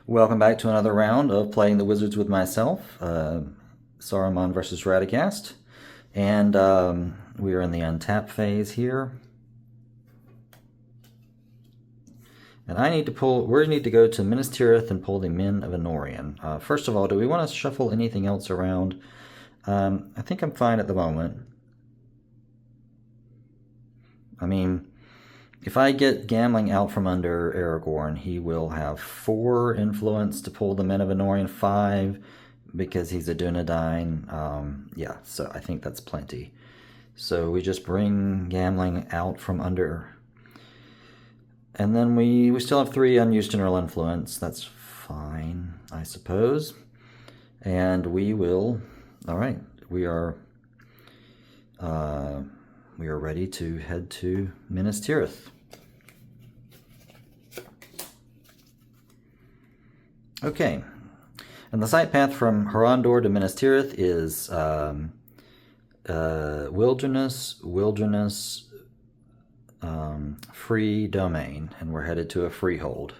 Welcome back to another round of playing the Wizards with myself, Saruman versus Radagast, and we are in the untap phase here. And we need to go to Minas Tirith and pull the Men of Anórien. First of all, do we want to shuffle anything else around? I think I'm fine at the moment. I mean, if I get gambling out from under Aragorn, he will have 4 influence to pull the Men of Anórien, 5 because he's a Dúnedain. Yeah, so I think that's plenty. So we just bring gambling out from under. And then we still have 3 unused general influence. That's fine, I suppose. And we will... Alright, we are ready to head to Minas Tirith. Okay, and the site path from Gondor to Minas Tirith is wilderness, free domain, and we're headed to a freehold.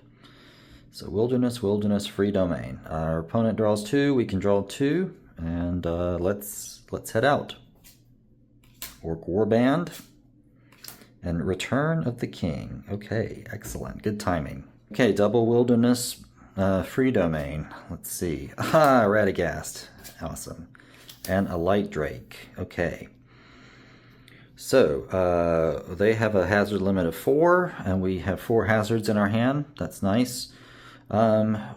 So wilderness, free domain. Our opponent draws 2, we can draw 2, and let's head out. Orc Warband and Return of the King. Okay, excellent, good timing. Okay, double wilderness, free domain. Let's see. Aha, Radagast. Awesome. And a light drake. Okay. So, they have a hazard limit of 4, and we have 4 hazards in our hand. That's nice.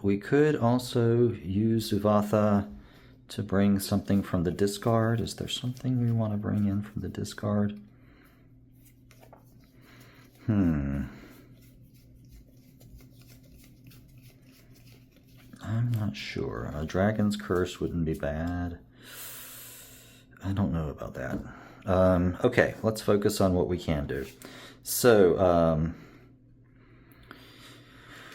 We could also use Uvatha to bring something from the discard. Is there something we want to bring in from the discard? I'm not sure. A Dragon's Curse wouldn't be bad. I don't know about that. Okay, let's focus on what we can do. So,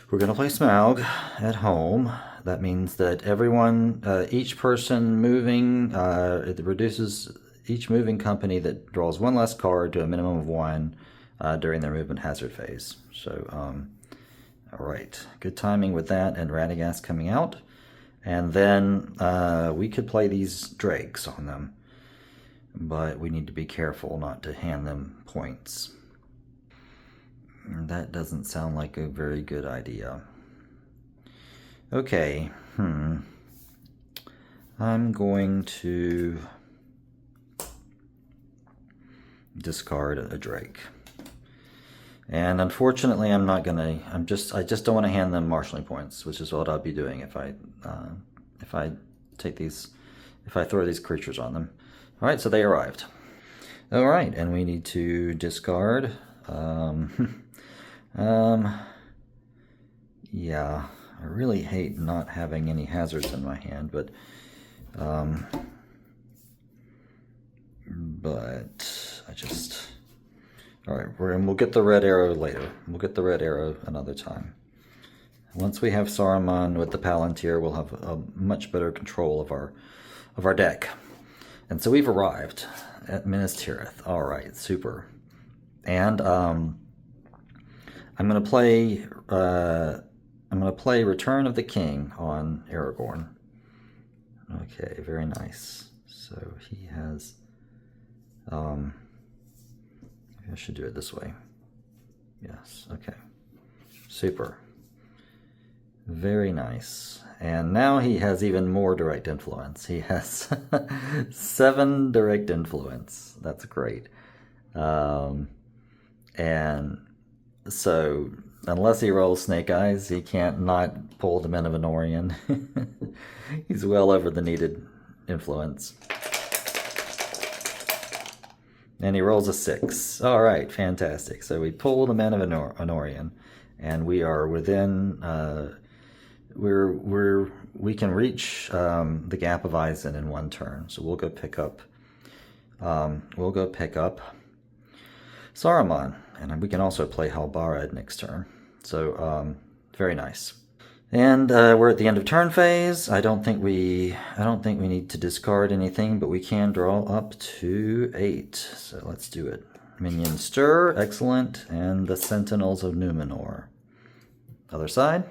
we're going to play Smaug at home. That means that everyone, each person moving, it reduces each moving company that draws 1 less card to a minimum of 1 during their movement hazard phase. So, all right, good timing with that and Radagast coming out. And then we could play these drakes on them, but we need to be careful not to hand them points. That doesn't sound like a very good idea. Okay, I'm going to discard a drake. And unfortunately, I'm not gonna. I just don't want to hand them marshalling points, which is what I'll be doing if I throw these creatures on them. All right, so they arrived. All right, and we need to discard. Yeah, I really hate not having any hazards in my hand, but I just. All right, we'll get the red arrow later. We'll get the red arrow another time. Once we have Saruman with the Palantir, we'll have a much better control of our deck. And so we've arrived at Minas Tirith. All right, super. And I'm gonna play Return of the King on Aragorn. Okay, very nice. So he has. I should do it this way. Yes, okay. Super. Very nice. And now he has even more direct influence. He has 7 direct influence. That's great. And so, unless he rolls Snake Eyes, he can't not pull the Men of Anórien. He's well over the needed influence. And he rolls a 6. All right, fantastic. So we pull the Men of Anórien, and we are within. We can reach the Gap of Isen in 1 turn. So we'll go pick up. Saruman, and we can also play Halbarad next turn. So very nice. And we're at the end of turn phase. I don't think we need to discard anything, but we can draw up to 8. So let's do it. Minion Stir, excellent, and the Sentinels of Numenor. Other side.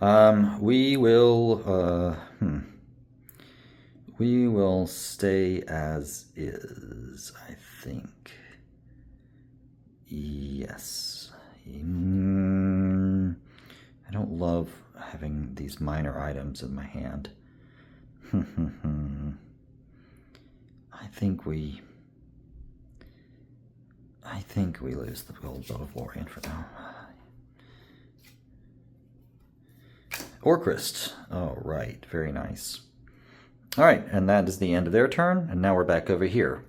We will, we will stay as is, I think. Yes. I don't love having these minor items in my hand. I think we lose the gold Belt of Lorien for now. Orcrist. Oh, right. Very nice. All right, and that is the end of their turn, and now we're back over here.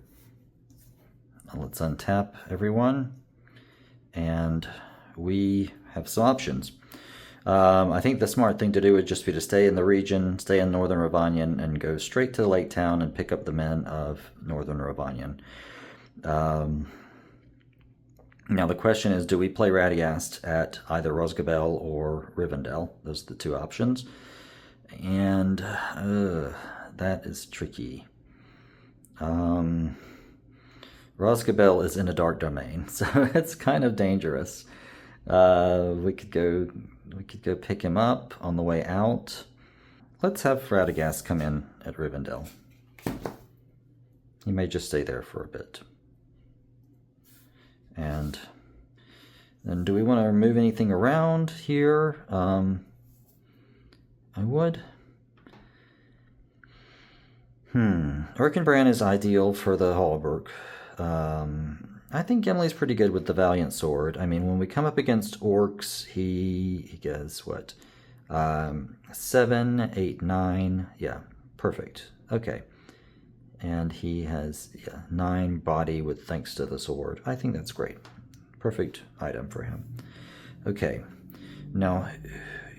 Now let's untap everyone, and we have some options. I think the smart thing to do would just be to stay in the region, stay in Northern Rhovanion, and go straight to the Lake Town and pick up the Men of Northern Rhovanion. Now the question is, do we play Radagast at either Rhosgobel or Rivendell? Those are the two options. And that is tricky. Rhosgobel is in a dark domain, so it's kind of dangerous. We could go pick him up on the way out. Let's have Radagast come in at Rivendell. He may just stay there for a bit. And then do we want to move anything around here? I would. Erkenbrand is ideal for the Hallberg. I think Gimli's pretty good with the Valiant Sword. I mean, when we come up against orcs, he gets what? 7, 8, 9. Yeah, perfect. Okay. And he has 9 body with thanks to the sword. I think that's great. Perfect item for him. Okay. Now,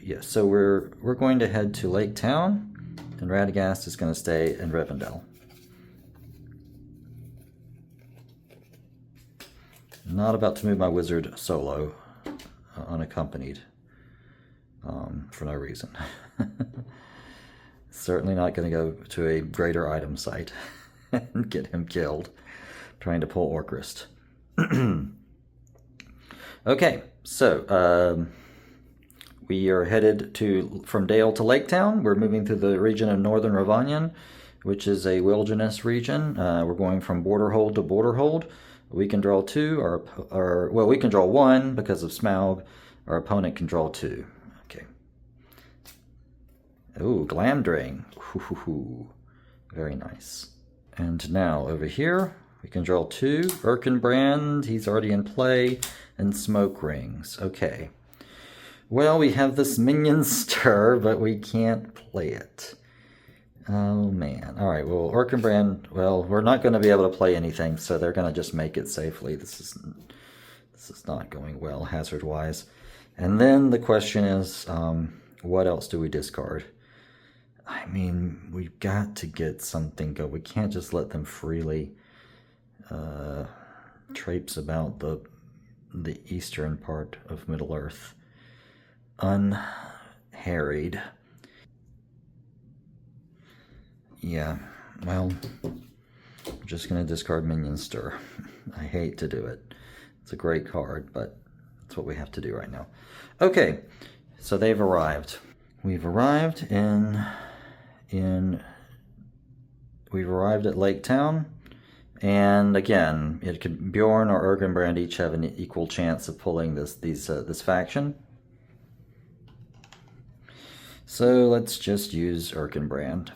yes, so we're going to head to Lake Town, and Radagast is going to stay in Rivendell. Not about to move my wizard solo, unaccompanied, for no reason. Certainly not going to go to a greater item site and get him killed trying to pull Orcrist. Okay, so we are headed from Dale to Lake Town. We're moving through the region of Northern Rhovanion, which is a wilderness region. We're going from border hold to border hold. We can draw 2, well, we can draw 1 because of Smaug. Our opponent can draw 2. Okay. Oh, Glamdrain. Very nice. And now over here, we can draw 2. Erkenbrand, he's already in play, and Smoke Rings. Okay. Well, we have this minion stir, but we can't play it. Oh, man. All right, well, Erkenbrand, well, we're not going to be able to play anything, so they're going to just make it safely. This is not going well, hazard-wise. And then the question is, what else do we discard? I mean, we've got to get something going. We can't just let them freely traipse about the eastern part of Middle-earth unharried. Yeah, well, I'm just going to discard Minion Stir. I hate to do it. It's a great card, but that's what we have to do right now. Okay, so they've arrived. We've arrived we've arrived at Lake Town, and again, Bjorn or Erkenbrand each have an equal chance of pulling this faction. So let's just use Erkenbrand.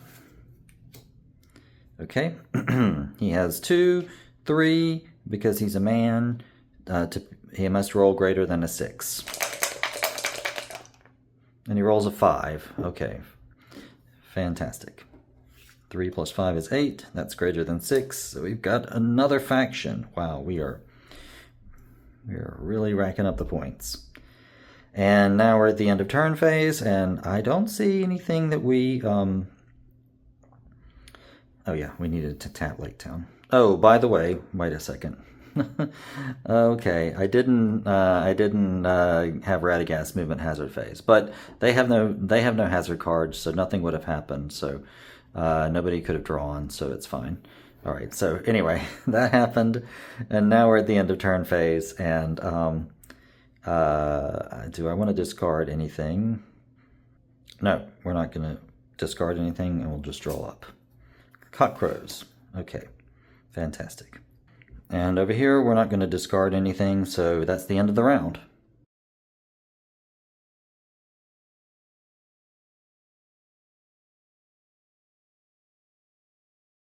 Okay, he has 2, 3, because he's a man, he must roll greater than a 6. And he rolls a 5. Okay, fantastic. 3 plus 5 is 8, that's greater than 6, so we've got another faction. Wow, we are really racking up the points. And now we're at the end of turn phase, and I don't see anything that we... Oh yeah, we needed to tap Lake Town. Oh, by the way, wait a second. Okay, I didn't have Radagast movement hazard phase, but they have no hazard cards, so nothing would have happened. So nobody could have drawn, so it's fine. All right. So anyway, that happened, and now we're at the end of turn phase. And do I want to discard anything? No, we're not going to discard anything, and we'll just draw up. Cockcrows. Okay, fantastic. And over here, we're not going to discard anything, so that's the end of the round.